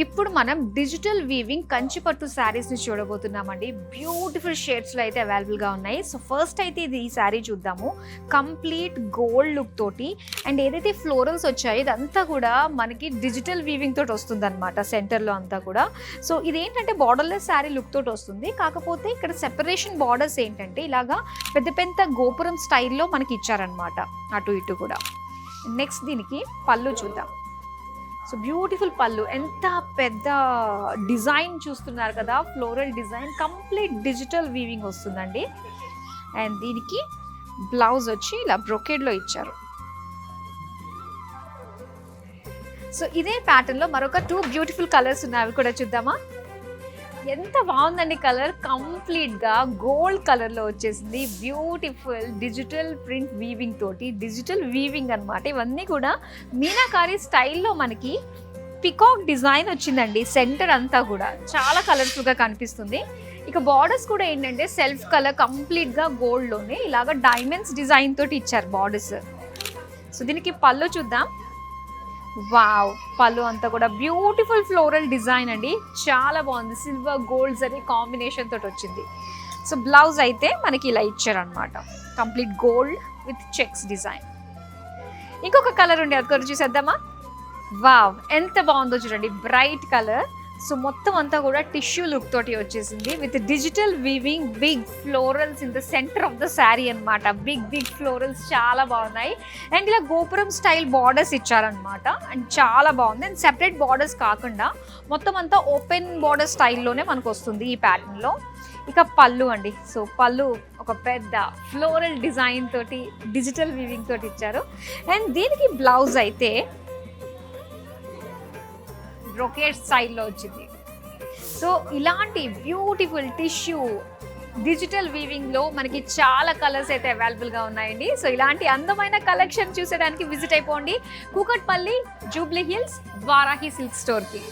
ఇప్పుడు మనం digital weaving కంచిపట్టు శారీస్ ని చూడబోతున్నామండి. బ్యూటిఫుల్ షేడ్స్ లో అయితే అవైలబుల్ గా ఉన్నాయి. సో ఫస్ట్ అయితే ఈ శారీ చూద్దాము. కంప్లీట్ గోల్డ్ లుక్ తోటి అండ్ ఏదైతే ఫ్లోరల్స్ వచ్చాయో ఇదంతా కూడా మనకి డిజిటల్ వీవింగ్ తోటి వస్తుంది అనమాట. సెంటర్ లో అంతా కూడా. సో ఇదేంటంటే బార్డర్లెస్ శారీ లుక్ తోటి వస్తుంది. కాకపోతే ఇక్కడ సెపరేషన్ బార్డర్స్ ఏంటంటే ఇలాగా పెద్ద పెద్ద గోపురం స్టైల్లో మనకి ఇచ్చారనమాట, అటు ఇటు కూడా. నెక్స్ట్ దీనికి పళ్ళు చూద్దాం. సో బ్యూటిఫుల్ పళ్ళు, ఎంత పెద్ద డిజైన్ చూస్తున్నారు కదా, floral design, complete digital weaving వస్తుందండి. అండ్ దీనికి బ్లౌజ్ వచ్చి ఇలా బ్రొకేడ్లో ఇచ్చారు. సో ఇదే ప్యాటర్న్లో మరొక 2 బ్యూటిఫుల్ కలర్స్ ఉన్నాయి, అవి కూడా చూద్దామా. ఎంత బాగుందండి కలర్, కంప్లీట్గా గోల్డ్ కలర్లో వచ్చేసింది. బ్యూటిఫుల్ డిజిటల్ ప్రింట్ వీవింగ్ తోటి, డిజిటల్ వీవింగ్ అనమాట. ఇవన్నీ కూడా మీనాకారి స్టైల్లో మనకి పికాక్ డిజైన్ వచ్చిందండి. సెంటర్ అంతా కూడా చాలా కలర్ఫుల్గా కనిపిస్తుంది. ఇక బార్డర్స్ కూడా ఏంటంటే సెల్ఫ్ కలర్, కంప్లీట్గా గోల్డ్లోనే ఇలాగ డైమండ్స్ డిజైన్ తోటి ఇచ్చారు బార్డర్స్. సో దీనికి పళ్ళు చూద్దాం. వావ్, పళ్ళు అంతా కూడా బ్యూటిఫుల్ ఫ్లోరల్ డిజైన్ అండి, చాలా బాగుంది. సిల్వర్ గోల్డ్ జరీ కాంబినేషన్ తోటి వచ్చింది. సో బ్లౌజ్ అయితే మనకి ఇలా ఇచ్చారనమాట, complete gold with checks design. ఇంకొక కలర్ ఉండే, అది కూడా చూసేద్దామా. వావ్, ఎంత బాగుందో చూడండి, బ్రైట్ కలర్. సో మొత్తం అంతా కూడా టిష్యూ లుక్ తోటి వచ్చేసింది with digital weaving, big florals in the centre of the sari అనమాట. బిగ్ ఫ్లోరల్స్ చాలా బాగున్నాయి. అండ్ ఇలా గోపురం స్టైల్ బార్డర్స్ ఇచ్చారనమాట. అండ్ చాలా బాగుంది. అండ్ సెపరేట్ బార్డర్స్ కాకుండా మొత్తం అంతా ఓపెన్ బార్డర్ స్టైల్లోనే మనకు వస్తుంది ఈ ప్యాటర్న్లో. ఇక పళ్ళు అండి. సో పళ్ళు ఒక పెద్ద ఫ్లోరల్ డిజైన్ తోటి, డిజిటల్ వీవింగ్ తోటి ఇచ్చారు. అండ్ దీనికి బ్లౌజ్ అయితే బ్రొకేడ్ స్టైల్లో వచ్చింది. సో ఇలాంటి బ్యూటిఫుల్ టిష్యూ డిజిటల్ వీవింగ్లో మనకి చాలా కలర్స్ అయితే అవైలబుల్గా ఉన్నాయండి. సో ఇలాంటి అందమైన కలెక్షన్ చూసేదానికి విజిట్ అయిపోండి Kukatpally Jubilee hills Varahi silk స్టోర్కి.